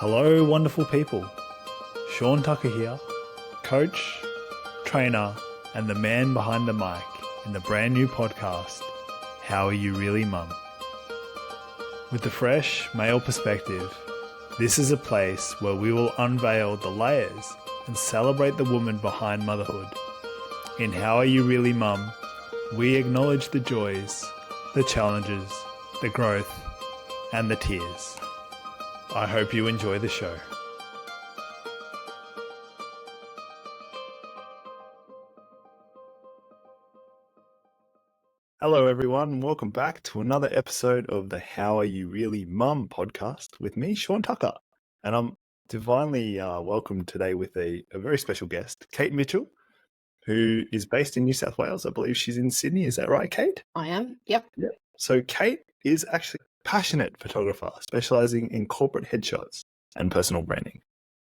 Hello, wonderful people. Sean Tucker here, coach, trainer, and the man behind the mic in the brand new podcast, How Are You Really Mum? With the fresh male perspective, this is a place where we will unveil the layers and celebrate the woman behind motherhood. In How Are You Really Mum, we acknowledge the joys, the challenges, the growth, and the tears. I hope you enjoy the show. Hello everyone, and welcome back to another episode of the How Are You Really Mum podcast with me, Sean Tucker. And I'm divinely welcomed today with a very special guest, Kate Mitchell, who is based in New South Wales. I believe she's in Sydney. Is that right, Kate? I am, yep. So Kate is actually a passionate photographer specializing in corporate headshots and personal branding.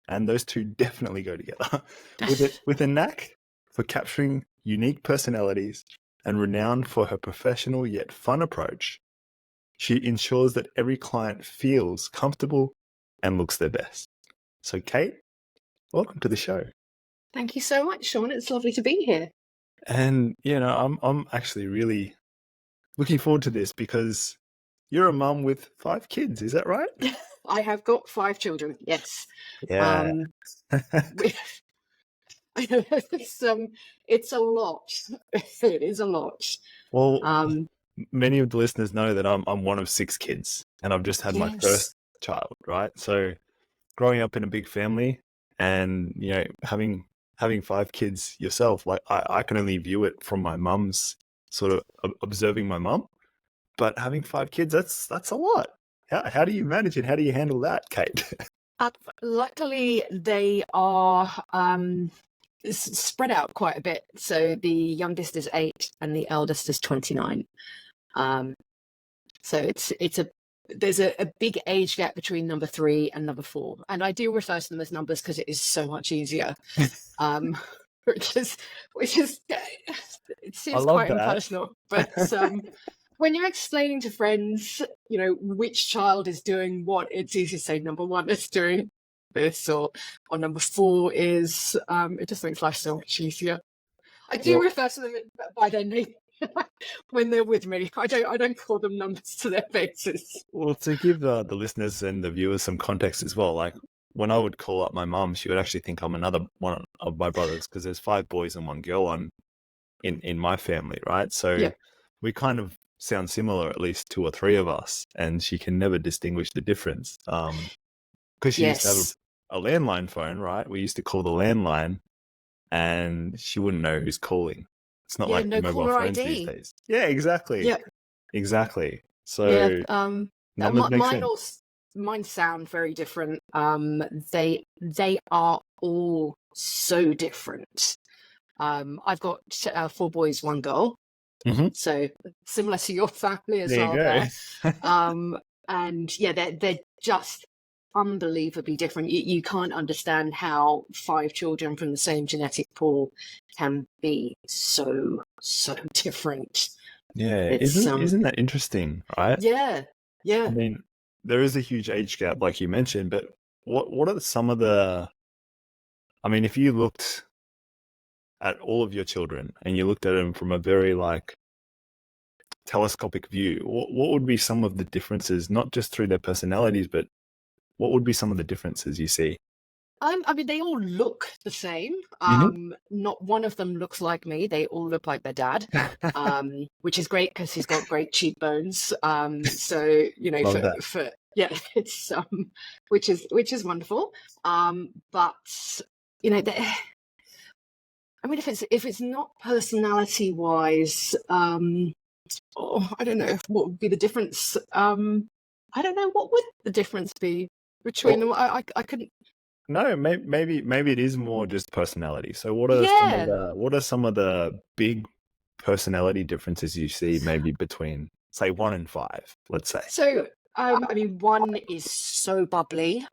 And those two definitely go together with a knack for capturing unique personalities and renowned for her professional yet fun approach. She ensures that every client feels comfortable and looks their best. So Kate, welcome to the show. Thank you so much, Sean. It's lovely to be here. And, you know, I'm actually really looking forward to this because you're a mum with 5 kids. Is that right? I have got 5 children, yes. Yeah. I know it's a lot. It is a lot. Well, many of the listeners know that I'm one of 6 kids and I've just had my first child, right? So growing up in a big family and, you know, having 5 kids yourself, like I can only view it from my mum's sort of observing my mum, but having 5 kids, that's a lot. How do you manage it? How do you handle that, Kate? Luckily, they are spread out quite a bit. So the youngest is 8 and the eldest is 29. So there's a big age gap between number 3 and number 4, and I do refer to them as numbers because it is so much easier. Which is it seems quite impersonal, but when you're explaining to friends, you know, which child is doing what, it's easy to say number 1 is doing this or number 4 is. It just makes life so much easier. I do refer to them by their name when they're with me. I don't call them numbers to their faces. Well, to give the listeners and the viewers some context as well, like when I would call up my mum, she would actually think I'm another one of my brothers because there's 5 boys and 1 girl in my family, right? So we kind of sound similar, at least 2 or 3 of us, and she can never distinguish the difference. Because she used to have a landline phone, right? We used to call the landline, and she wouldn't know who's calling. It's not like mobile phones these days. Yeah, exactly. Yeah, exactly. So numbers make sense. Mine sound very different. They are all so different. I've got 4 boys, 1 girl. Mm-hmm. So similar to your family as well. There you go. And yeah, they're just unbelievably different. You can't understand how 5 children from the same genetic pool can be so different. Yeah, isn't that interesting, right? Yeah. I mean, there is a huge age gap, like you mentioned, but what are some of the? I mean, if you looked at all of your children and you looked at them from a very like telescopic view, what would be some of the differences, not just through their personalities, but what would be some of the differences you see? I mean, they all look the same. Not one of them looks like me. They all look like their dad, which is great because he's got great cheekbones. So you know, it's which is wonderful. But you know, I mean, if it's not personality wise, I don't know what would be the difference. I don't know what would the difference be between them. I couldn't. No, maybe it is more just personality. So what are some of the big personality differences you see maybe between, say, 1 and 5, let's say? So I mean, 1 is so bubbly.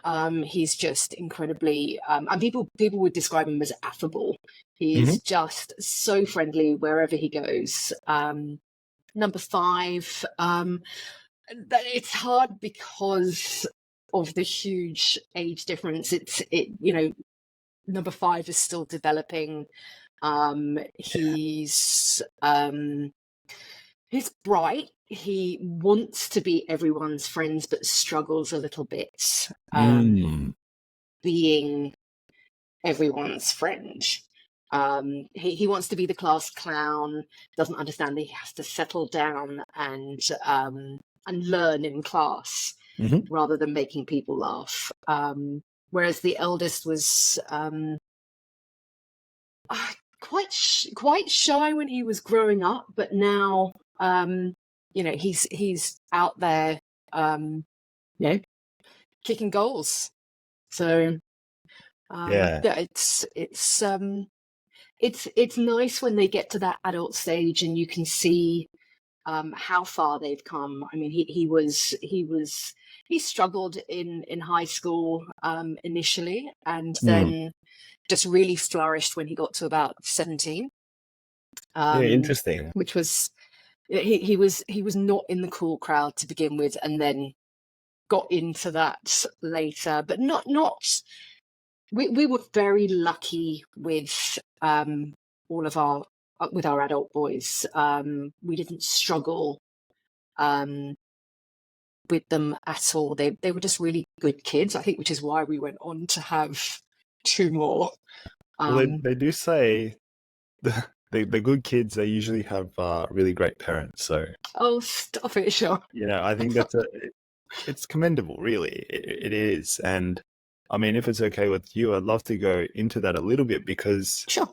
He's just incredibly and people would describe him as affable. He's just so friendly wherever he goes. Number 5, it's hard because of the huge age difference. Number 5 is still developing. He's bright. He wants to be everyone's friends, but struggles a little bit being everyone's friend. He wants to be the class clown, doesn't understand that he has to settle down and learn in class rather than making people laugh. Whereas the eldest was quite shy when he was growing up, but now he's out there kicking goals. So it's nice when they get to that adult stage and you can see how far they've come. I mean, he struggled in high school initially, and then just really flourished when he got to about 17. Interesting. Which was he was not in the cool crowd to begin with, and then got into that later. But not. We were very lucky with all of our adult boys. We didn't struggle with them at all. They were just really good kids, I think, which is why we went on to have 2 more. Well, they do say the good kids, they usually have really great parents. So stop it, Sean. I think it's commendable, really. It is. And I mean, if it's okay with you, I'd love to go into that a little bit because, sure.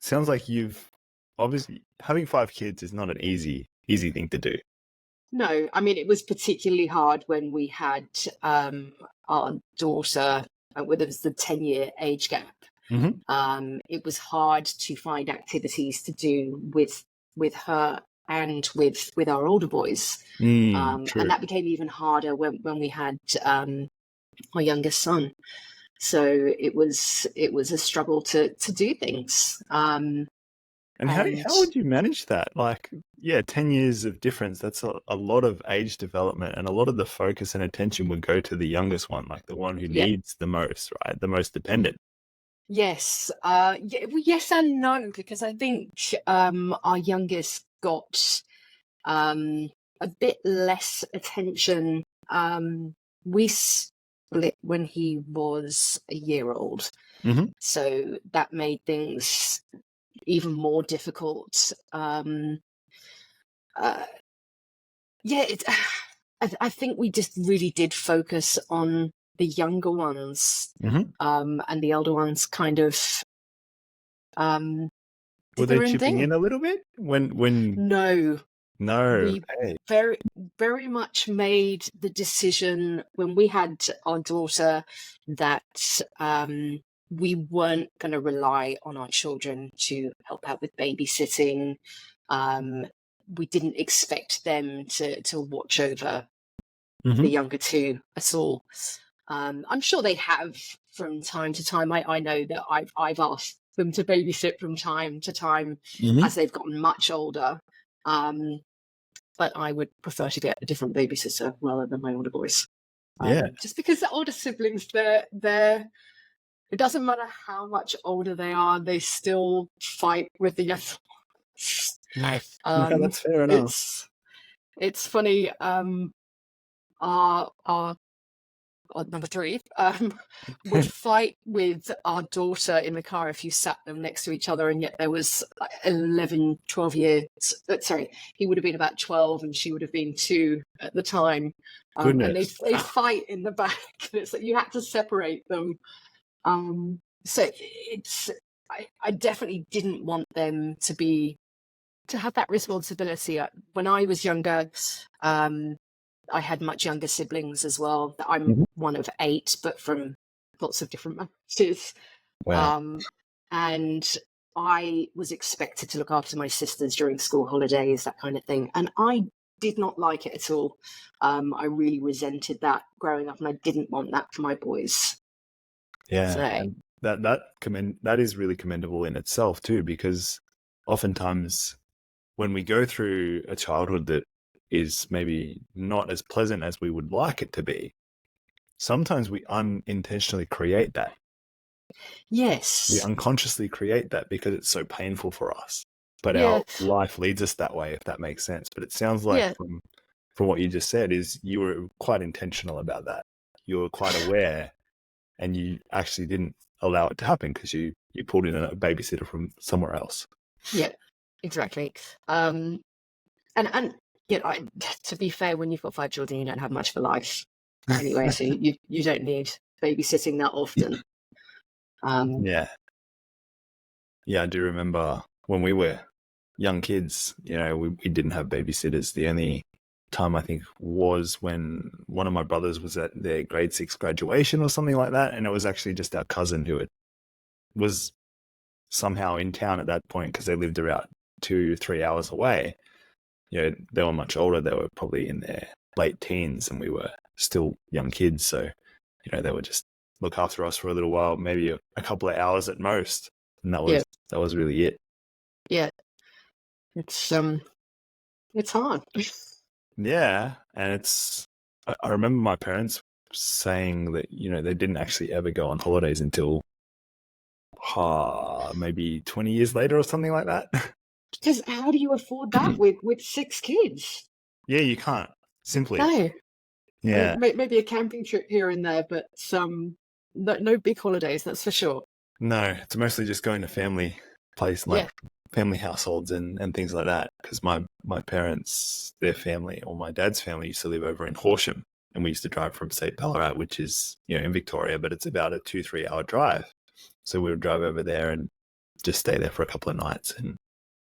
Sounds like you've obviously having 5 kids is not an easy thing to do. No, I mean, it was particularly hard when we had our daughter, with us the 10-year age gap. It was hard to find activities to do with her and with our older boys. And that became even harder when we had our youngest son. So it was a struggle to do things. And how would you manage that? 10 years of difference, that's a lot of age development, and a lot of the focus and attention would go to the youngest one, like the one who needs the most, right? The most dependent. Yes. Yes and no, because I think our youngest got a bit less attention. We split when he was a year old. So that made things even more difficult. I think we just really did focus on the younger ones, and the older ones kind of were they chipping in a little bit when No. We okay. very, very much made the decision when we had our daughter that we weren't going to rely on our children to help out with babysitting. We didn't expect them to watch over the younger 2 at all. I'm sure they have from time to time. I know that I've asked them to babysit from time to time as they've gotten much older. But I would prefer to get a different babysitter rather than my older boys. Just because the older siblings, they're it doesn't matter how much older they are, they still fight with the younger ones. Nice. That's fair enough. It's funny. Our number 3 would fight with our daughter in the car if you sat them next to each other, and yet there was 11, 12 years. Sorry, he would have been about 12 and she would have been 2 at the time. And they fight in the back. It's like you had to separate them. So I definitely didn't want them to have that responsibility. When I was younger, I had much younger siblings as well. I'm one of 8, but from lots of different marriages. Wow. And I was expected to look after my sisters during school holidays, that kind of thing. And I did not like it at all. I really resented that growing up, and I didn't want that for my boys. Yeah. So, that is really commendable in itself too, because oftentimes when we go through a childhood that is maybe not as pleasant as we would like it to be, sometimes we unintentionally create that. We Yes. unconsciously create that because it's so painful for us. But Yeah. our life leads us that way, if that makes sense. But it sounds like Yeah. from what you just said is you were quite intentional about that. You were quite aware, and you actually didn't allow it to happen because you pulled in a babysitter from somewhere else. Yeah. Exactly. And to be fair, when you've got 5 children, you don't have much of a life anyway, so you don't need babysitting that often. Yeah. Yeah, I do remember when we were young kids, we didn't have babysitters. The only time I think was when one of my brothers was at their grade 6 graduation or something like that. And it was actually just our cousin who was somehow in town at that point because they lived about 2-3 hours away. They were much older. They were probably in their late teens and we were still young kids. So, they would just look after us for a little while, maybe a couple of hours at most. And that was really it. Yeah. It's hard. Yeah. And I remember my parents saying that, they didn't actually ever go on holidays until maybe 20 years later or something like that. Because how do you afford that with 6 kids? Yeah, you can't. Simply. No. Yeah. Maybe a camping trip here and there, but no big holidays, that's for sure. No, it's mostly just going to family place, like family households and things like that. Because my parents, their family, or my dad's family used to live over in Horsham, and we used to drive from, say, Ballarat, which is, in Victoria, but it's about a 2-3 hour drive. So we would drive over there and just stay there for a couple of nights and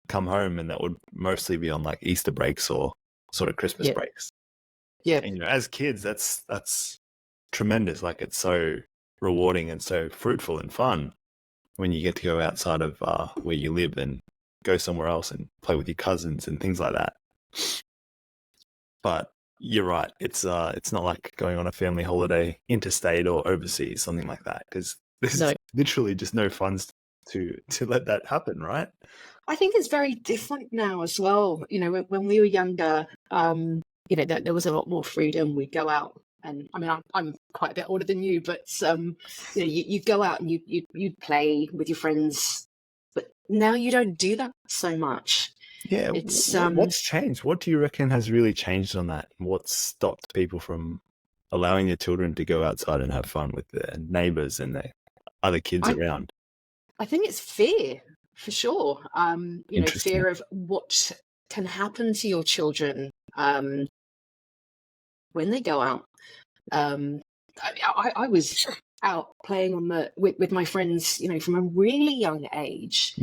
come home, and that would mostly be on like Easter breaks or sort of Christmas breaks. Yeah. And, as kids, that's tremendous. Like, it's so rewarding and so fruitful and fun when you get to go outside of where you live and go somewhere else and play with your cousins and things like that. But you're right. It's not like going on a family holiday interstate or overseas, something like that, because there's literally just no funds to let that happen, right? I think it's very different now as well. When we were younger, there was a lot more freedom. We'd go out, and I mean, I'm quite a bit older than you, but you go out and you'd play with your friends. But now you don't do that so much. Yeah, it's what's changed? What do you reckon has really changed on that? What's stopped people from allowing their children to go outside and have fun with their neighbors and their other kids around? I think it's fear, for sure. Interesting. Fear of what can happen to your children when they go out. I was out playing with my friends, from a really young age.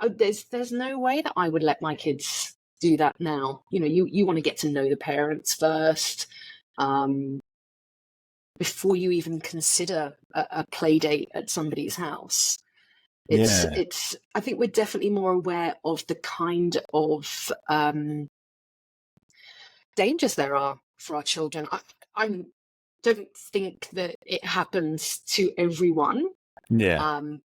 There's no way that I would let my kids do that now. You want to get to know the parents first, before you even consider a play date at somebody's house. It's I think we're definitely more aware of the kind of dangers there are for our children. I don't think that it happens to everyone.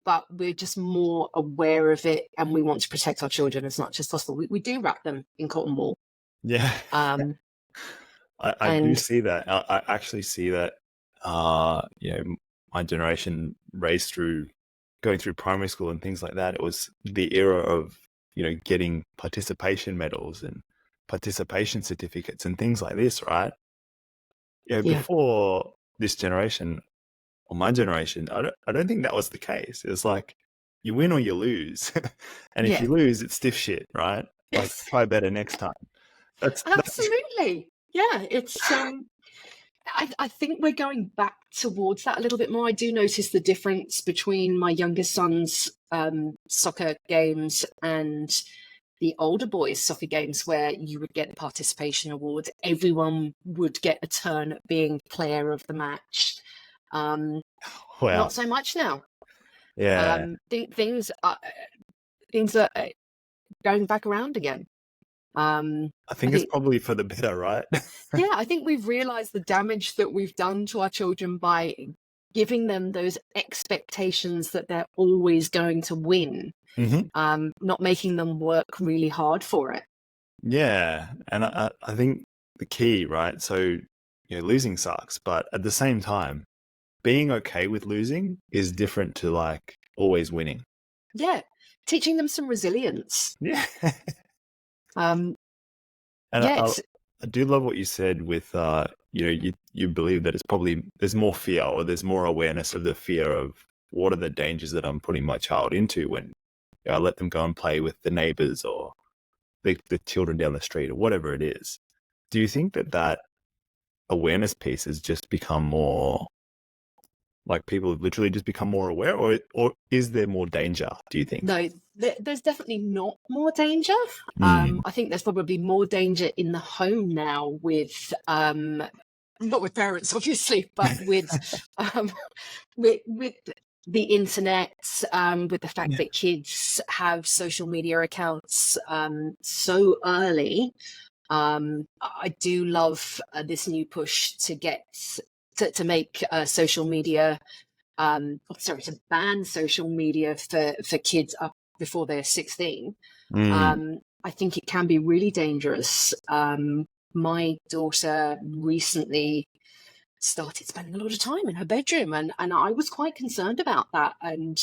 But we're just more aware of it, and we want to protect our children as much as possible. We do wrap them in cotton wool. Yeah. I do see that. I actually see that, my generation going through primary school and things like that. It was the era of, getting participation medals and participation certificates and things like this, right? Before this generation or my generation, I don't think that was the case. It was like you win or you lose. And if you lose, it's stiff shit, right? Like, try better next time. Absolutely. Yeah, it's I think we're going back towards that a little bit more. I do notice the difference between my youngest son's soccer games and the older boys' soccer games, where you would get the participation award. Everyone would get a turn at being player of the match. Not so much now. Yeah. Things are going back around again. I think it's probably for the better, right? Yeah, I think we've realized the damage that we've done to our children by giving them those expectations that they're always going to win, not making them work really hard for it. Yeah. And I think the key, right? So, losing sucks, but at the same time, being okay with losing is different to like always winning. Yeah. Teaching them some resilience. Yeah. Um, And yeah, it's, I do love what you said with, you believe that it's probably, there's more fear or there's more awareness of the fear of what are the dangers that I'm putting my child into when I let them go and play with the neighbors or the children down the street or whatever it is. Do you think that that awareness piece has just become more, like people have literally just become more aware, or is there more danger, do you think? no, there's definitely not more danger. Mm. I think there's probably more danger in the home now with, not with parents, obviously, but um, with the internet, with the fact Yeah. that kids have social media accounts so early. I do love this new push to get to make social media, to ban social media for kids up before they're 16. Mm. I think it can be really dangerous. My daughter recently started spending a lot of time in her bedroom, and I was quite concerned about that. And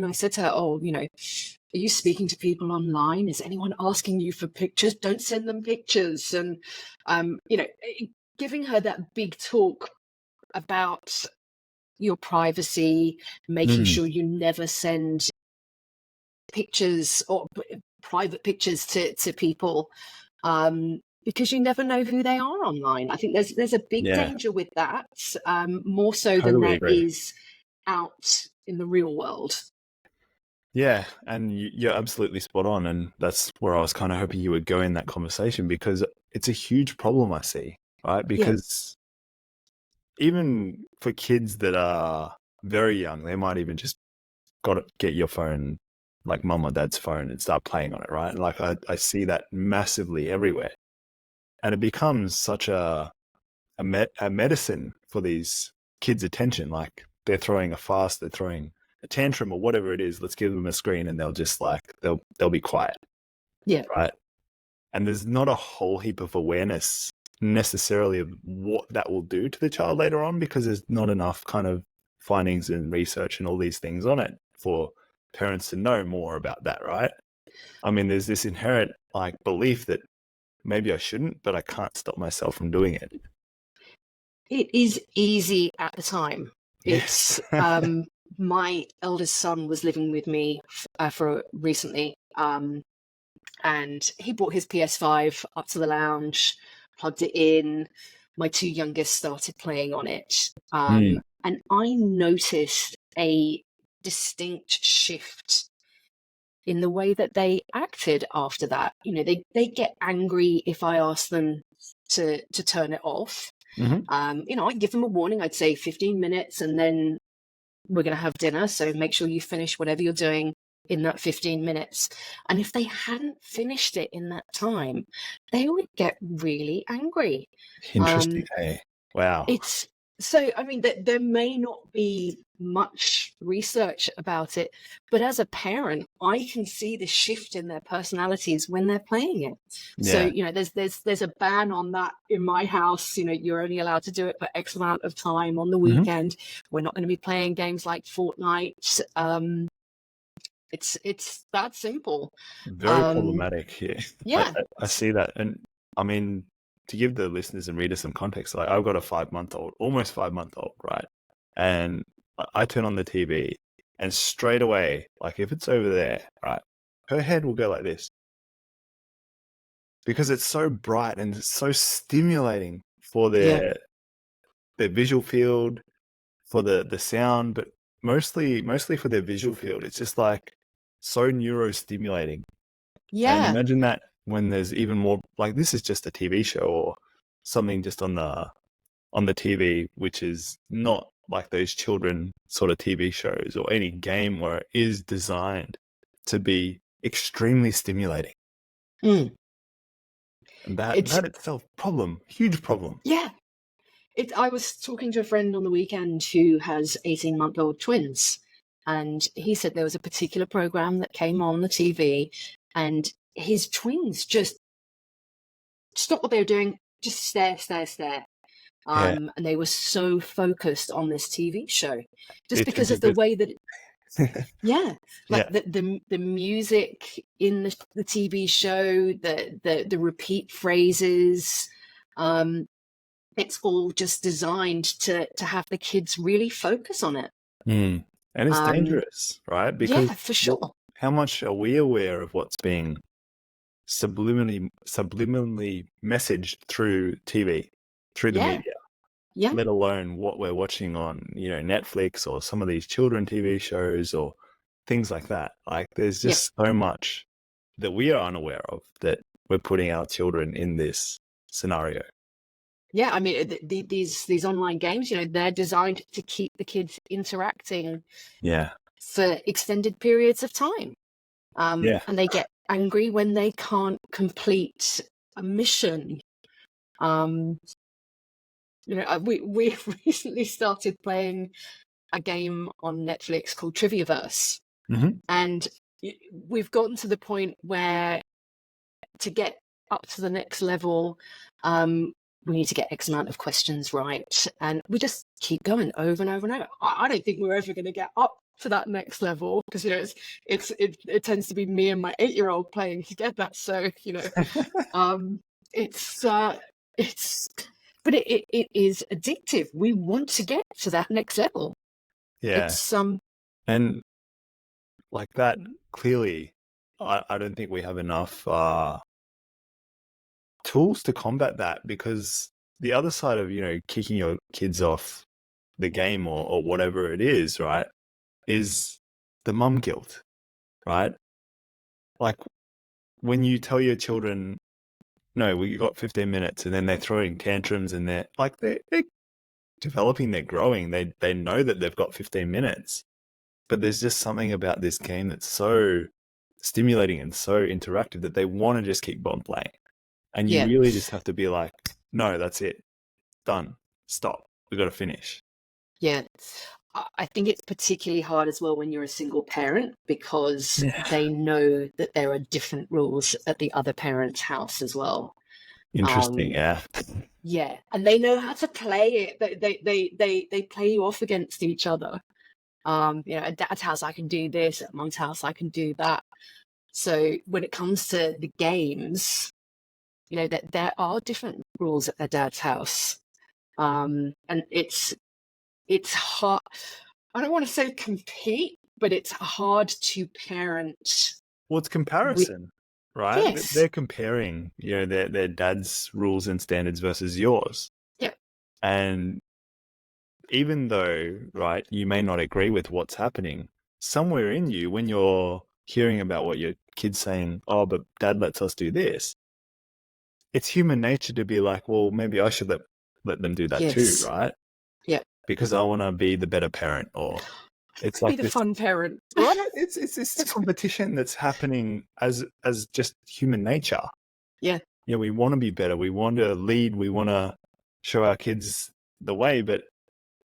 I said to her, "Oh, are you speaking to people online? Is anyone asking you for pictures? Don't send them pictures." And giving her that big talk about your privacy, making Mm. sure you never send pictures or private pictures to people, because you never know who they are online. I think there's a big Yeah, danger with that, more so than totally there agree. is out in the real world. Yeah, and you're absolutely spot on, and that's where I was kind of hoping you would go in that conversation because it's a huge problem I see, right? Yeah, Because even for kids that are very young, they might even just got to get your phone, like mum or dad's phone, and start playing on it, right? Like I see that massively everywhere, and it becomes such a medicine for these kids' attention. Like they're throwing a fast, they're throwing a tantrum or whatever it is. Let's give them a screen, and they'll just like they'll be quiet, yeah. right? And there's not a whole heap of awareness necessarily of what that will do to the child later on because there's not enough kind of findings and research and all these things on it for parents to know more about that, right? I mean, there's this inherent like belief that maybe I shouldn't, but I can't stop myself from doing it. It is easy at the time. Yes. It's my eldest son was living with me for recently, and he brought his PS5 up to the lounge, plugged it in. My two youngest started playing on it, Mm. and I noticed a distinct shift in the way that they acted after that. They get angry if I ask them to turn it off. Hmm. I'd give them a warning. I'd say 15 minutes, and then we're going to have dinner. So make sure you finish whatever you're doing in that 15 minutes. And if they hadn't finished it in that time, they would get really angry. Interesting. Um, Hey, wow. it's so, I mean, there may not be much research about it, but as a parent, I can see the shift in their personalities when they're playing it. So, Yeah. there's a ban on that in my house. You're only allowed to do it for X amount of time on the Hmm. weekend. We're not going to be playing games like Fortnite. It's that simple. Very Um, problematic here. I, yeah, I, I see that. And I mean, to give the listeners and readers some context, like I've got a 5 month old, almost 5 month old, right? And I turn on the TV and straight away, like if it's over there, right, her head will go like this because it's so bright and it's so stimulating for yeah, their visual field, for the sound, but mostly for their visual field. It's just like so neurostimulating. And yeah. imagine that when there's even more, like this is just a TV show or something just on the TV, which is not like those children sort of TV shows or any game where it is designed to be extremely stimulating. Mm. And It's that itself, problem, huge problem. yeah. I was talking to a friend on the weekend who has 18-month-old twins, and he said there was a particular program that came on the TV, and his twins just stopped what they were doing, just stare, stare, stare. Yeah. And they were so focused on this TV show just It's because of the ridiculous. way that yeah, like Yeah. the music in the TV show, the repeat phrases, um, it's all just designed to have the kids really focus on it. Mm. And it's Um, dangerous, right? Because yeah, for sure. how much are we aware of what's being subliminally messaged through TV, through the Yeah, media, yeah, let alone what we're watching on, Netflix or some of these children TV shows or things like that. Like there's yeah, just so much that we are unaware of that we're putting our children in this scenario. yeah. I mean, these online games, they're designed to keep the kids interacting Yeah. for extended periods of time. Yeah. And they get angry when they can't complete a mission. Um, we recently started playing a game on Netflix called Triviaverse, Mm-hmm. and we've gotten to the point where to get up to the next level, we need to get X amount of questions right, and we just keep going over and over and over. I don't think we're ever going to get up to that next level because it tends to be me and my 8-year-old playing together. So um, it's but it is addictive. We want to get to that next level. Yeah. It's And like that, clearly, I don't think we have enough tools to combat that, because the other side of, kicking your kids off the game or whatever it is, right, is the mum guilt, right? Like when you tell your children, no, we got 15 minutes, and then they're throwing tantrums and they're developing, they're growing, they know that they've got 15 minutes. But there's just something about this game that's so stimulating and so interactive that they want to just keep on playing. And you yeah. really just have to be like, no, that's it. Done. Stop. We've got to finish. Yeah. I think it's particularly hard as well when you're a single parent because Yeah. they know that there are different rules at the other parent's house as well. Interesting. Yeah. Yeah, and they know how to play it. They play you off against each other. At dad's house I can do this, at mum's house I can do that. So when it comes to the games, that there are different rules at their dad's house. And it's hard. I don't want to say compete, but it's hard to parent Well, it's with. comparison, right? Yes. They're comparing, their dad's rules and standards versus yours. Yeah. And even though, right, you may not agree with what's happening, somewhere in you, when you're hearing about what your kid's saying, oh, but dad lets us do this, it's human nature to be like, well, maybe I should let them do that too, Yes. right? Yeah. Because I want to be the better parent, or it's Be like the this, fun parent. right? It's this competition that's happening as just human nature. Yeah. We want to be better. We want to lead. We want to show our kids the way, but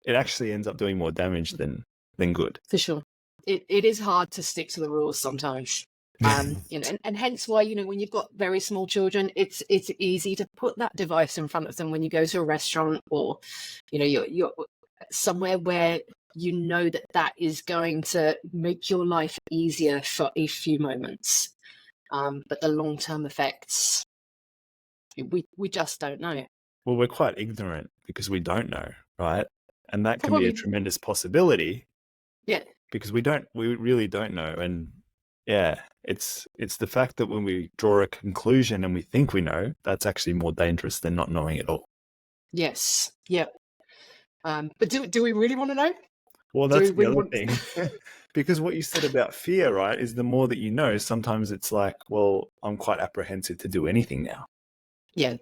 it actually ends up doing more damage than good. For sure. It is hard to stick to the rules sometimes. And hence why, when you've got very small children, it's easy to put that device in front of them when you go to a restaurant or, you're somewhere where that is going to make your life easier for a few moments. But the long-term effects, we just don't know. Well, we're quite ignorant because we don't know, right? And that can be a Probably, tremendous possibility yeah. because we really don't know. And yeah, it's the fact that when we draw a conclusion and we think we know, that's actually more dangerous than not knowing at all. Yes. Yeah. But do we really want to know? Well, Do that's we the really other want? thing. Because what you said about fear, right, is the more that you know, sometimes it's like, well, I'm quite apprehensive to do anything now. Yeah.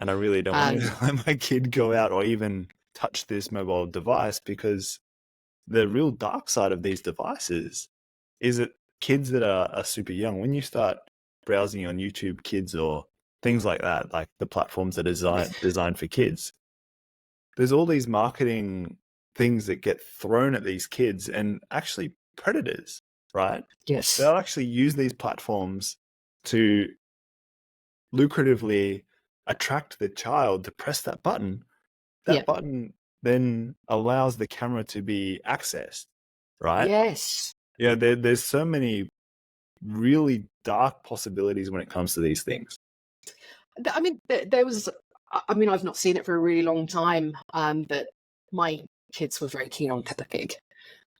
And I really don't want to let my kid go out or even touch this mobile device, because the real dark side of these devices is that kids that are super young, when you start browsing on YouTube Kids or things like that, like the platforms that are designed for kids, there's all these marketing things that get thrown at these kids, and actually predators, right? Yes. They'll actually use these platforms to lucratively attract the child to press that button Yeah. button then allows the camera to be accessed, right? Yes. Yeah, there's so many really dark possibilities when it comes to these things. I mean, there was. I mean, I've not seen it for a really long time, but my kids were very keen on Peppa Pig.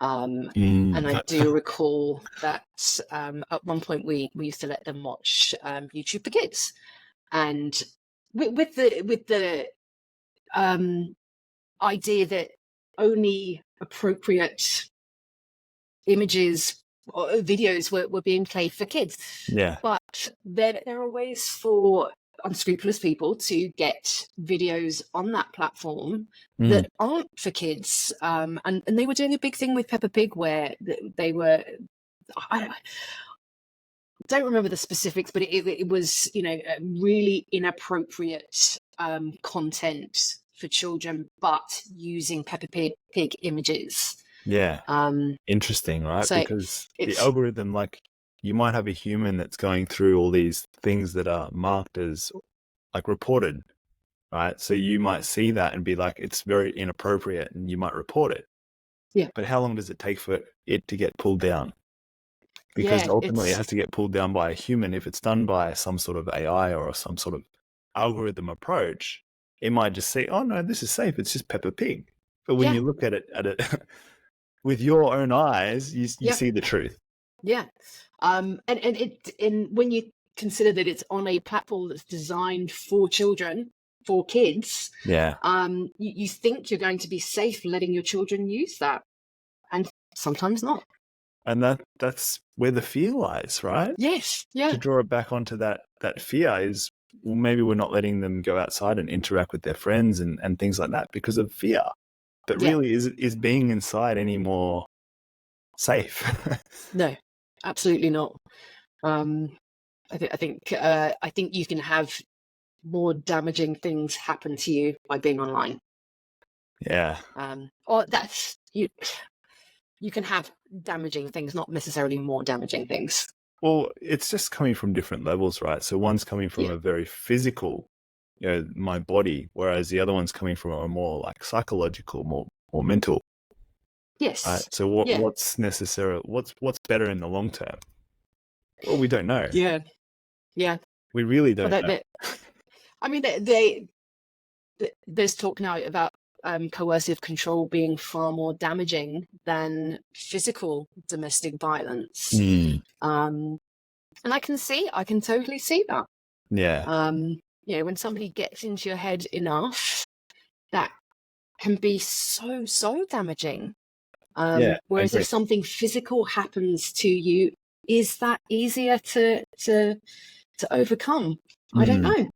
And I do recall that at one point we used to let them watch YouTube for Kids, and with the idea that only appropriate images or videos were being played for kids. Yeah. But there are ways for unscrupulous people to get videos on that platform that aren't for kids. And they were doing a big thing with Peppa Pig where they were, I don't remember the specifics, but it was, really inappropriate content for children, but using Peppa Pig images. Yeah. Interesting, right? So because the algorithm, like, you might have a human that's going through all these things that are marked as like reported, right? So you might see that and be like, it's very inappropriate, and you might report it. Yeah. But how long does it take for it to get pulled down? Because ultimately it has to get pulled down by a human. If it's done by some sort of AI or some sort of algorithm approach, it might just say, oh no, this is safe. It's just Peppa Pig. But when you look at it with your own eyes, you see the truth. Yeah. And when you consider that it's on a platform that's designed for children, for kids, you think you're going to be safe letting your children use that, and sometimes not. And that's where the fear lies, right? Yes. Yeah. To draw it back onto that fear is, well, maybe we're not letting them go outside and interact with their friends and things like that because of fear. But really, is being inside any more safe? No, absolutely not. I think you can have more damaging things happen to you by being online. Yeah. Or that's you can have damaging things, not necessarily more damaging things. Well, it's just coming from different levels, right? So one's coming from a very physical, my body, whereas the other one's coming from a more like psychological, more mental. Yes. Right? So what's necessary? What's better in the long term? Well, we don't know. Yeah. Yeah. We really don't know. I mean, there's talk now about coercive control being far more damaging than physical domestic violence. And I can totally see that. Yeah. When somebody gets into your head enough, that can be so damaging. Whereas if something physical happens to you, is that easier to overcome? I don't know.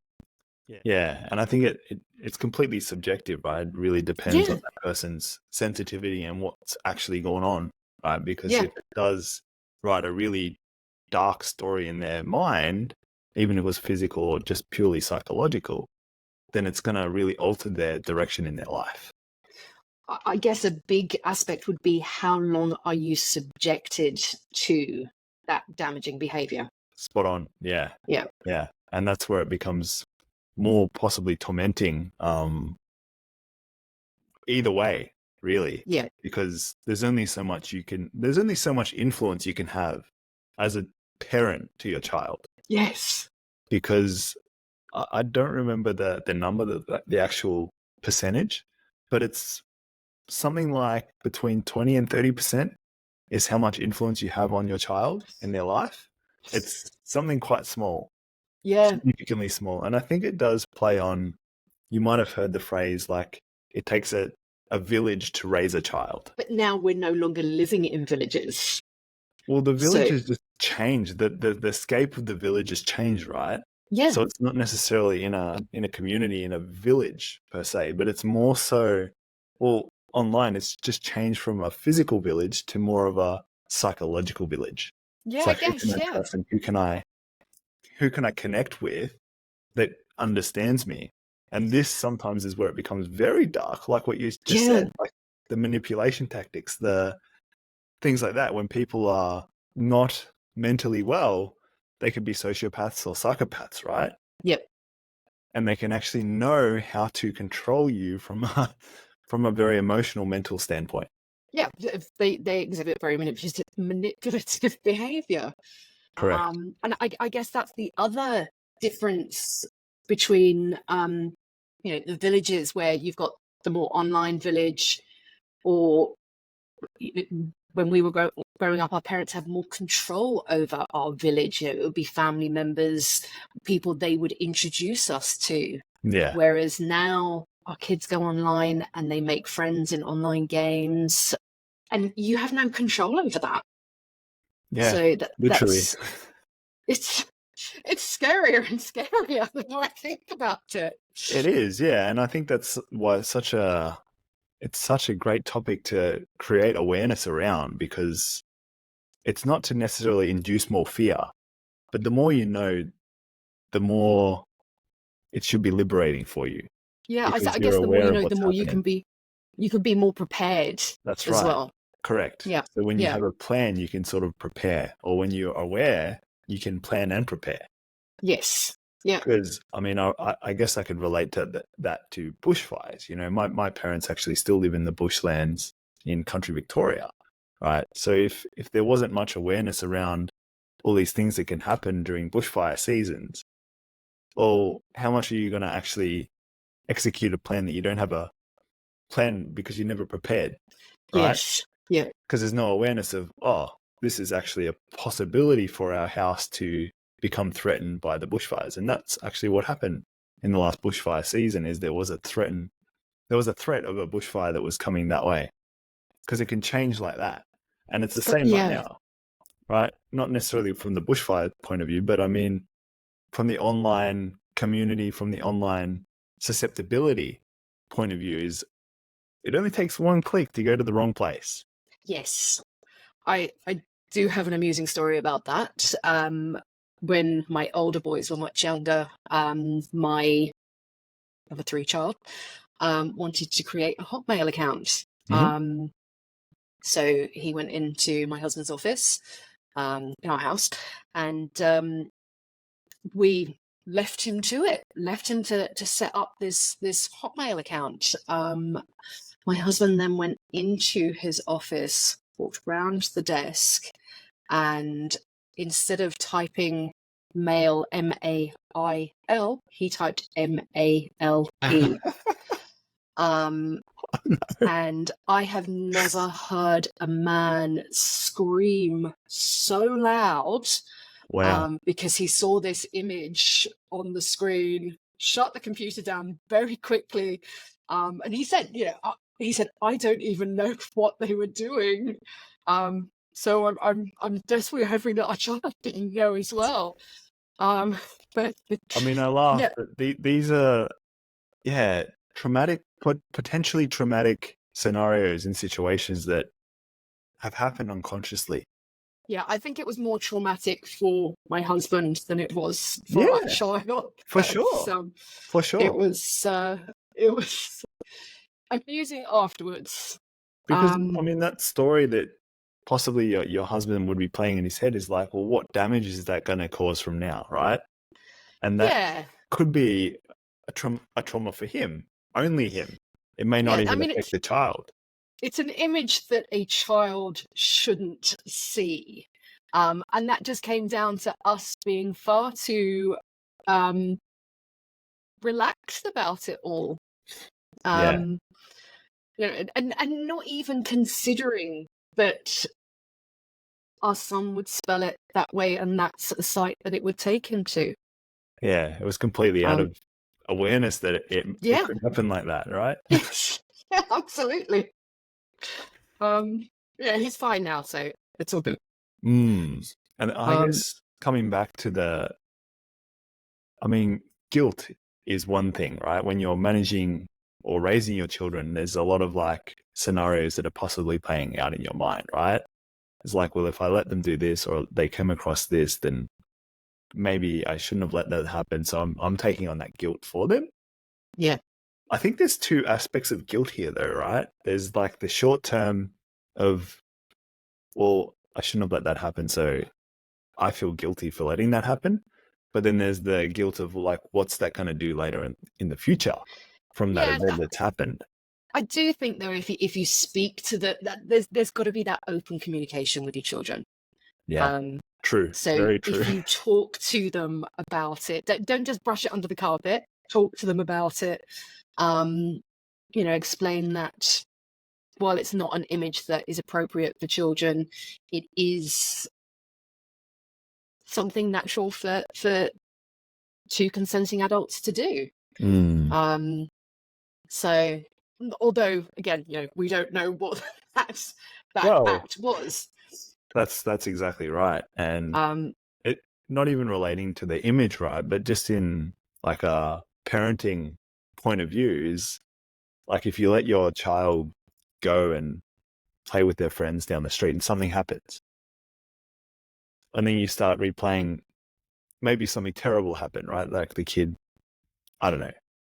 Yeah, and I think it's completely subjective, right? It really depends on that person's sensitivity and what's actually going on, right? Because if it does write a really dark story in their mind, even if it was physical or just purely psychological, then it's going to really alter their direction in their life. I guess a big aspect would be, how long are you subjected to that damaging behavior? Spot on. Yeah. Yeah. Yeah. And that's where it becomes more possibly tormenting, either way, really. Yeah. Because there's only so much influence you can have as a parent to your child. Yes. Because I don't remember the number, the actual percentage, but it's something like between 20 and 30% is how much influence you have on your child in their life. It's something quite small. Yeah. Significantly small. And I think it does play on, you might have heard the phrase, like, it takes a village to raise a child. But now we're no longer living in villages. Well, the village has just changed. The scape of the village has changed, right? Yeah. So it's not necessarily in a community, in a village per se, but it's more so, well, online it's just changed from a physical village to more of a psychological village. Yeah, it's like, I guess, who can I trust and who can I connect with that understands me? And this sometimes is where it becomes very dark, like what you just said, like the manipulation tactics, the things like that. When people are not mentally well, they could be sociopaths or psychopaths, right? Yep. and they can actually know how to control you from from a very emotional, mental standpoint. Yeah, they exhibit very manipulative behavior. Correct. And I guess that's the other difference between the villages where you've got the more online village, or when we were growing up, our parents had more control over our village. It would be family members, people they would introduce us to. Yeah. Whereas now our kids go online and they make friends in online games, and you have no control over that. Yeah. So Literally. it's scarier and scarier the more I think about it. It is, yeah. And I think that's why it's such a great topic to create awareness around, because it's not to necessarily induce more fear, but the more you know, the more it should be liberating for you, Yeah, because I you're guess the more you aware of know, the what's more you happening. can be more prepared That's as right. well. Correct. Yeah, So when you yeah, have a plan, you can sort of prepare, or when you're aware, you can plan and prepare. yes, yeah, Because I mean, I guess I could relate to that to bushfires. You know, my parents actually still live in the bushlands in country Victoria, right? So if there wasn't much awareness around all these things that can happen during bushfire seasons, well, how much are you going to actually execute a plan that you don't have a plan because you never prepared, right? yes, yeah, Because there's no awareness of, oh, this is actually a possibility for our house to become threatened by the bushfires. And that's actually what happened in the last bushfire season. Is there was a threat of a bushfire that was coming that way, because it can change like that. And it's the same right yeah, now, right? Not necessarily from the bushfire point of view, but I mean, from the online community, from the online susceptibility point of view, is it only takes one click to go to the wrong place. yes. I do have an amusing story about that. When my older boys were much younger, my other three child wanted to create a Hotmail account. Mm-hmm. So he went into my husband's office in our house, and we left him to it, left him to set up this Hotmail account. My husband then went into his office, walked round the desk, and instead of typing mail, MAIL, he typed MALE. And I have never heard a man scream so loud Wow. because he saw this image on the screen, shut the computer down very quickly, and he said, I don't even know what they were doing. So I'm desperately hoping that our child didn't know as well. But I mean, I laugh, yeah, but these are, yeah, traumatic, potentially traumatic scenarios and situations that have happened unconsciously. yeah, I think it was more traumatic for my husband than it was for our Yeah, child. for But sure. For it sure. was amusing afterwards. Because, I mean, that story that possibly your husband would be playing in his head is like, well, what damage is that going to cause from now, right? And that Yeah, could be a trauma for him, only him. It may not yeah. I even mean, affect the child. it's an image that a child shouldn't see, and that just came down to us being far too relaxed about it all. Yeah. Um, and not even considering that our son would spell it that way, and that's the site that it would take him to. Yeah. It was completely out Um, of awareness that it yeah, could happen like that, right? yes, yeah, absolutely. Yeah, he's fine now, so it's all good. Mm. And I Um, guess coming back to I mean, guilt is one thing, right? When you're managing or raising your children, there's a lot of like scenarios that are possibly playing out in your mind, right? It's like, well, if I let them do this or they come across this, then maybe I shouldn't have let that happen. So I'm taking on that guilt for them. yeah, I think there's two aspects of guilt here, though, right? There's like the short term of, well, I shouldn't have let that happen. So I feel guilty for letting that happen. But then there's the guilt of like, what's that going to do later in the future from that Yeah, event that's happened? I do think though, if you speak to there's got to be that open communication with your children. Yeah, true. So Very true. if you talk to them about it, don't just brush it under the carpet. Talk to them about it. Explain that while it's not an image that is appropriate for children, it is something natural for two consenting adults to do. So although again, we don't know what that Well, act was. that's exactly right. And it not even relating to the image, right? But just in like a parenting point of view is like if you let your child go and play with their friends down the street and something happens, and then you start replaying maybe something terrible happened, right? Like the kid, I don't know,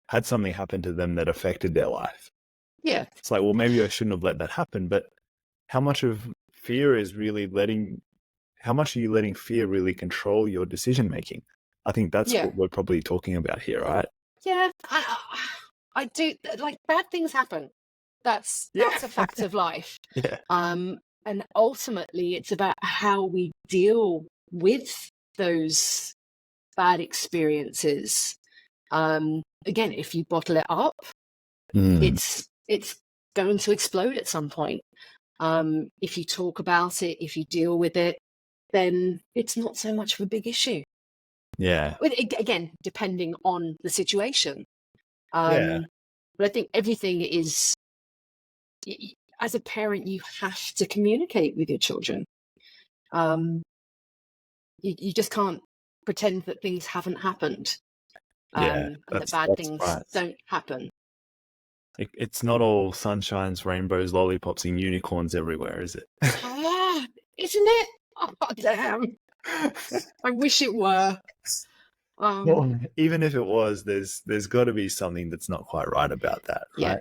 had something happen to them that affected their life. Yeah. It's like, well, maybe I shouldn't have let that happen, but how much of fear is really how much are you letting fear really control your decision making? I think that's what we're probably talking about here, right? Yeah, I do. Like bad things happen. That's a fact of life. Yeah. And ultimately, it's about how we deal with those bad experiences. Again, if you bottle it up, it's going to explode at some point. If you talk about it, if you deal with it, then it's not so much of a big issue. Yeah. Again, depending on the situation. Yeah. But I think everything is, as a parent, you have to communicate with your children. You just can't pretend that things haven't happened. And that bad things don't happen. It's not all sunshines, rainbows, lollipops, and unicorns everywhere, is it? Isn't it? Oh, damn. I wish it were. Well, even if it was, there's got to be something that's not quite right about that, right?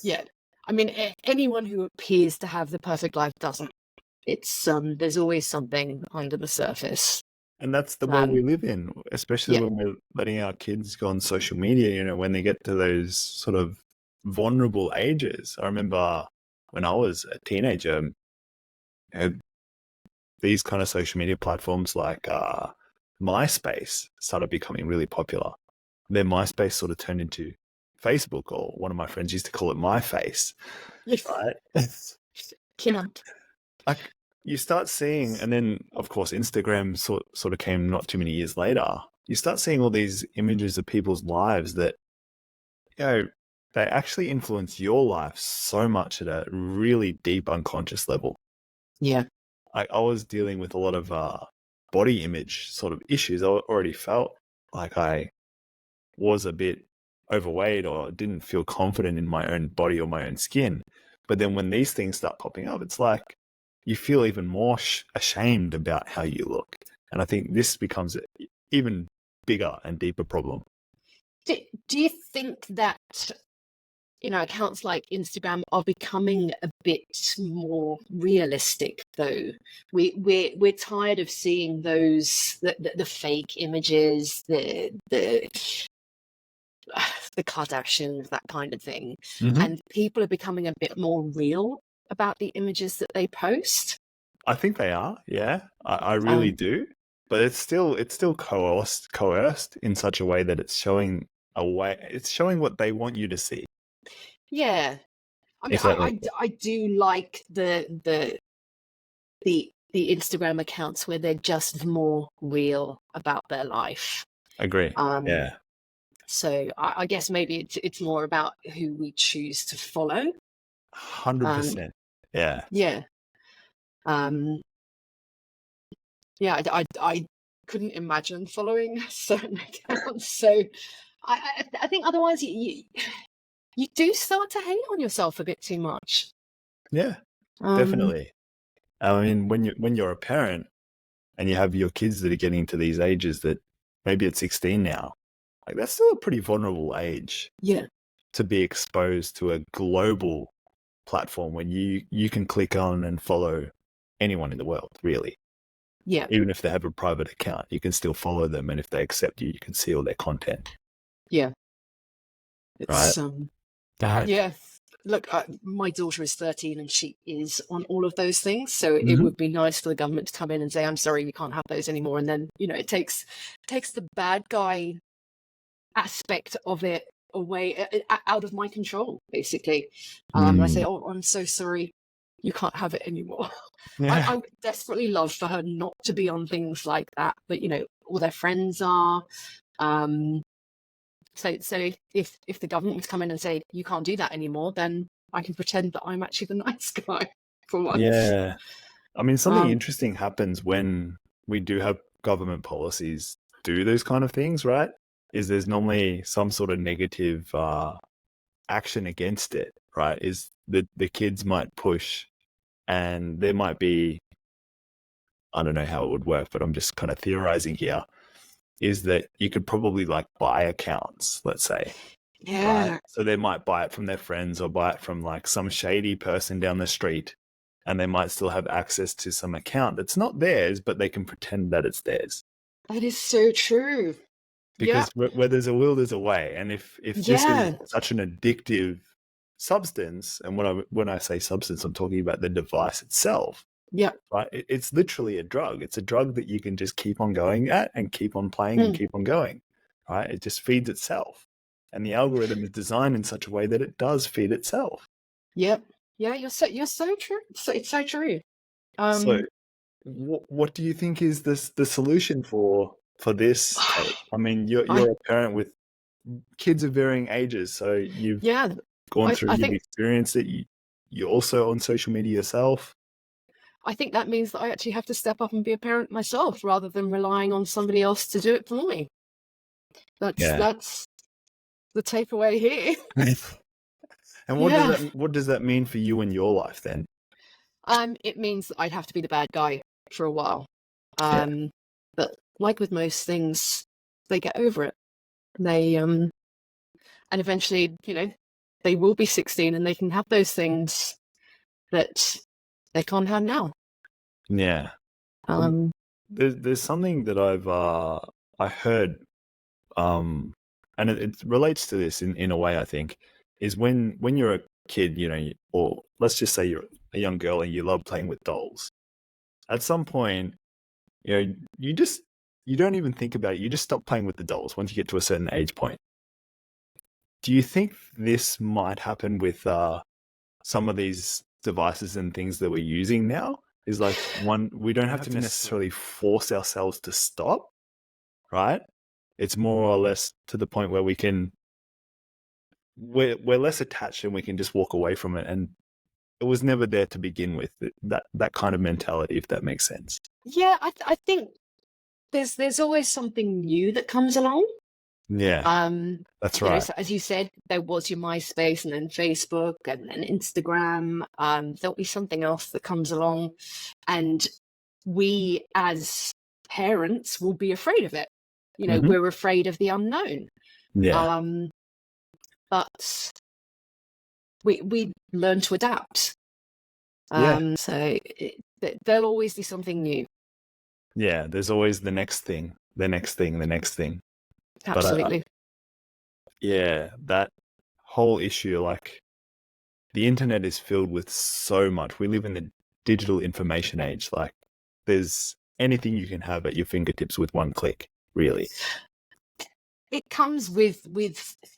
Yeah. I mean, anyone who appears to have the perfect life doesn't. It's there's always something under the surface. And that's the world we live in, especially when we're letting our kids go on social media, when they get to those sort of vulnerable ages. I remember when I was a teenager, these kind of social media platforms like MySpace started becoming really popular. Then MySpace sort of turned into Facebook, or one of my friends used to call it My Face, right? Like you start seeing, and then of course Instagram sort of came not too many years later. You start seeing all these images of people's lives that, they actually influence your life so much at a really deep unconscious level. Yeah. I was dealing with a lot of body image sort of issues. I already felt like I was a bit overweight or didn't feel confident in my own body or my own skin. But then when these things start popping up, it's like you feel even more ashamed about how you look. And I think this becomes an even bigger and deeper problem. Do you think that accounts like Instagram are becoming a bit more realistic, though? We're tired of seeing those the fake images, the Kardashians, that kind of thing, and people are becoming a bit more real about the images that they post. I think they are, yeah. I really do, but it's still coerced in such a way that it's showing what they want you to see. Yeah, I mean, I do like the Instagram accounts where they're just more real about their life. Agree. Yeah. So I guess maybe it's more about who we choose to follow. 100%. Yeah. Yeah. Yeah, I couldn't imagine following certain accounts. So I think otherwise you do start to hate on yourself a bit too much. Yeah, definitely. I mean, when you're a parent and you have your kids that are getting to these ages that maybe at 16 now, like that's still a pretty vulnerable age. Yeah. To be exposed to a global platform when you can click on and follow anyone in the world, really. Yeah. Even if they have a private account, you can still follow them, and if they accept you, you can see all their content. Yeah. Right. It's That. yeah. Look, my daughter is 13 and she is on all of those things. So it Mhm. would be nice for the government to come in and say, I'm sorry, we can't have those anymore. And then, it takes the bad guy aspect of it away, out of my control, basically. I say, oh, I'm so sorry, you can't have it anymore. Yeah. I would desperately love for her not to be on things like that, but all their friends are. So if the government was come in and say you can't do that anymore, then I can pretend that I'm actually the nice guy for once. Yeah. I mean, something interesting happens when we do have government policies do those kind of things, right? Is there's normally some sort of negative action against it, right? Is the kids might push, and there might be, I don't know how it would work, but I'm just kind of theorizing here, is that you could probably like buy accounts, let's say. Yeah. Right? So they might buy it from their friends or buy it from like some shady person down the street, and they might still have access to some account that's not theirs, but they can pretend that it's theirs. That is so true. Because where there's a will, there's a way. And if this is such an addictive substance, and when I say substance, I'm talking about the device itself. Yeah. Right? It's literally a drug. It's a drug that you can just keep on going at and keep on playing and keep on going. Right? It just feeds itself. And the algorithm is designed in such a way that it does feed itself. Yep. Yeah, you're so true. So it's so true. So what do you think is the solution for this, Kate? I mean, you're a parent with kids of varying ages, so you've gone through, you've experienced it. You're also on social media yourself. I think that means that I actually have to step up and be a parent myself rather than relying on somebody else to do it for me. That's the takeaway here. And what does that mean for you in your life then? It means that I'd have to be the bad guy for a while. But like with most things, they get over it. They and eventually, they will be 16 and they can have those things that they can't have now. Yeah. There's something that I heard, and it relates to this in a way, I think, is when you're a kid, or let's just say you're a young girl and you love playing with dolls. At some point, you don't even think about it. You just stop playing with the dolls once you get to a certain age point. Do you think this might happen with some of these devices and things that we're using now? Is like, one, we don't have to necessarily force ourselves to stop, right? It's more or less to the point where we're less attached and we can just walk away from it, and it was never there to begin with. That kind of mentality, if that makes sense. Yeah, I think there's always something new that comes along. Yeah, that's right. So as you said, there was your MySpace and then Facebook and then Instagram. There'll be something else that comes along, and we as parents will be afraid of it. We're afraid of the unknown. Yeah. But we learn to adapt. So there'll always be something new. Yeah, there's always the next thing, the next thing, the next thing. Absolutely. But that whole issue, like, the internet is filled with so much. We live in the digital information age. Like, there's anything you can have at your fingertips with one click, really. It comes with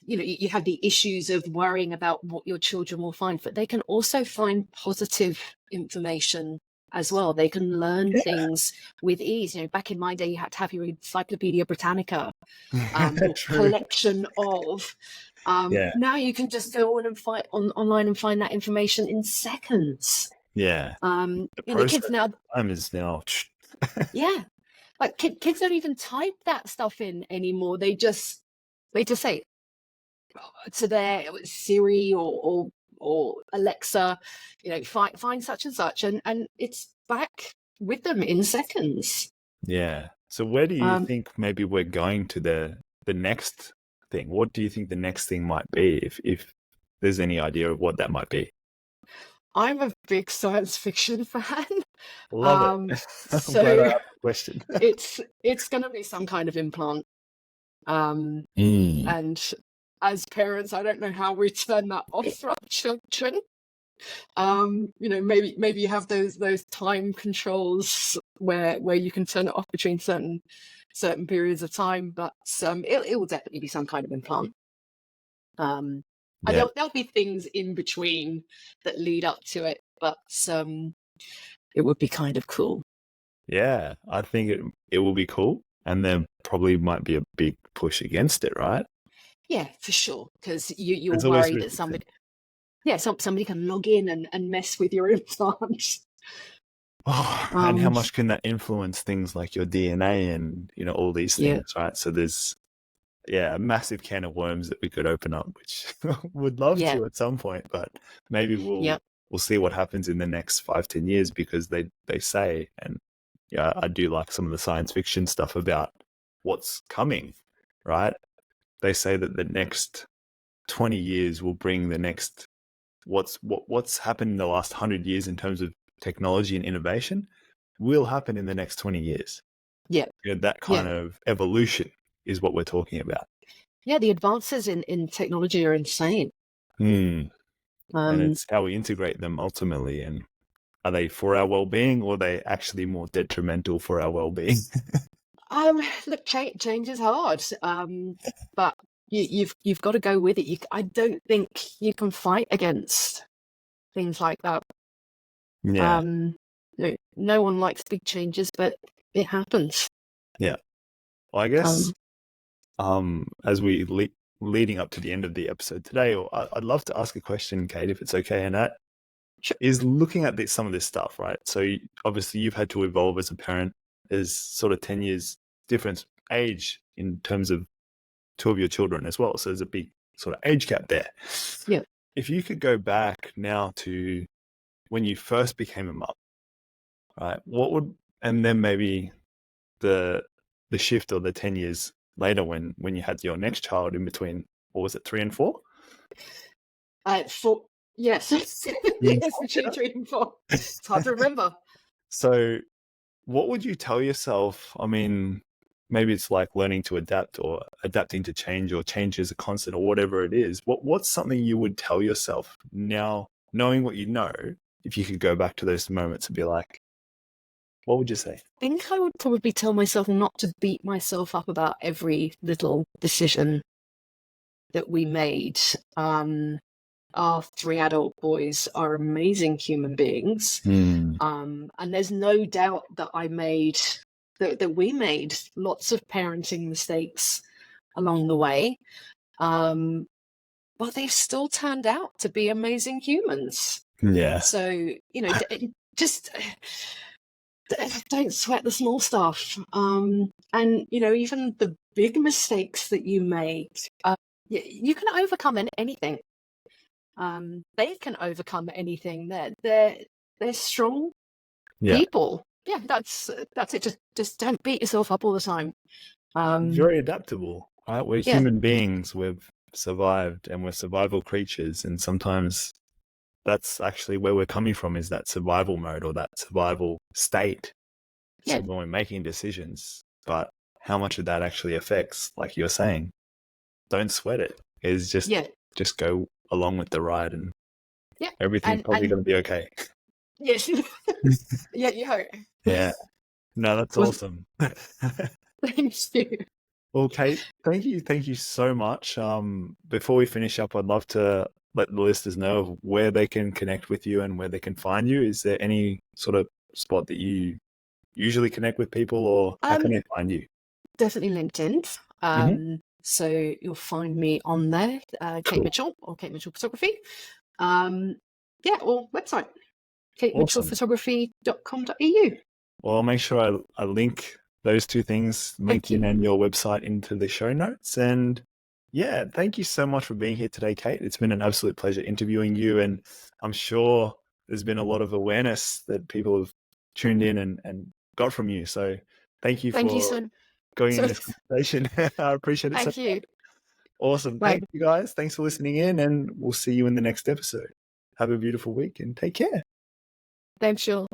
you have the issues of worrying about what your children will find, but they can also find positive information as well. They can learn things with ease. Back in my day, you had to have your Encyclopedia Britannica collection of. Now you can just go on and find online and find that information in seconds. Yeah. The kids now. Time is now. Yeah. Like kids don't even type that stuff in anymore. They just say to their Siri or Alexa, find such and such, and it's back with them in seconds. Yeah. So where do you think maybe we're going to the next thing? What do you think the next thing might be, if there's any idea of what that might be? I'm a big science fiction fan. Love it. question. It's going to be some kind of implant. And as parents, I don't know how we turn that off for our children. Maybe you have those time controls where you can turn it off between certain periods of time, but it will definitely be some kind of implant. And there'll be things in between that lead up to it, but it would be kind of cool. Yeah, I think it will be cool, and there probably might be a big push against it, right? Yeah, for sure, because you're There's always worried that somebody can log in and mess with your implants. And how much can that influence things like your DNA and all these things, right? So there's a massive can of worms that we could open up, which would love to at some point, but maybe we'll see what happens in the next 5-10 years, because they say, and I do like some of the science fiction stuff about what's coming, right? They say that the next 20 years will bring the next what's happened in the last 100 years in terms of technology and innovation will happen in the next 20 years. Yeah. That kind of evolution is what we're talking about. Yeah, the advances in technology are insane. And it's how we integrate them ultimately. And are they for our well-being, or are they actually more detrimental for our well-being? Look, change is hard, but you've got to go with it. I don't think you can fight against things like that. Yeah. No one likes big changes, but it happens. Yeah. Well, I guess as we leading up to the end of the episode today, I'd love to ask a question, Kate, if it's okay, and that is looking at some of this stuff, right? So obviously you've had to evolve as a parent. There's sort of 10 years difference age in terms of two of your children as well. So there's a big sort of age gap there. Yeah. If you could go back now to when you first became a mum, right? And then maybe the shift, or the 10 years later when you had your next child in between, what was it, 3 and 4? 4. Yes. Yes, between 3 and 4. It's hard to remember. So what would you tell yourself? I mean, maybe it's like learning to adapt, or adapting to change, or change is a constant, or whatever it is. What's something you would tell yourself now, knowing what you know, if you could go back to those moments and be like, what would you say? I think I would probably tell myself not to beat myself up about every little decision that we made. Our 3 adult boys are amazing human beings. And there's no doubt that that we made lots of parenting mistakes along the way. But they've still turned out to be amazing humans. Yeah. So, just don't sweat the small stuff. And, even the big mistakes that you make, you can overcome anything. They can overcome anything. They're strong people. Yeah, that's it. Just don't beat yourself up all the time. Very adaptable, right? We're human beings. We've survived, and we're survival creatures. And sometimes that's actually where we're coming from, is that survival mode, or that survival state. So when we're making decisions, but how much of that actually affects, like you're saying, don't sweat it. Is just go along with the ride, and everything's probably going to be okay. Yes. Yeah, you hope. Yeah. No, that's awesome. Thank you. Well, Kate, thank you so much. Before we finish up, I'd love to let the listeners know where they can connect with you and where they can find you. Is there any sort of spot that you usually connect with people, or how can they find you? Definitely LinkedIn. So you'll find me on there, Kate Mitchell, or Kate Mitchell Photography. Or website, katemitchellphotography.com.au. Well, I'll make sure I link those two things, LinkedIn and your website, into the show notes. And thank you so much for being here today, Kate. It's been an absolute pleasure interviewing you, and I'm sure there's been a lot of awareness that people have tuned in and got from you. So thank you for going in this conversation. I appreciate it. Thank you. Awesome. Thank you, guys. Thanks for listening in, and we'll see you in the next episode. Have a beautiful week and take care. Thanks, Sean.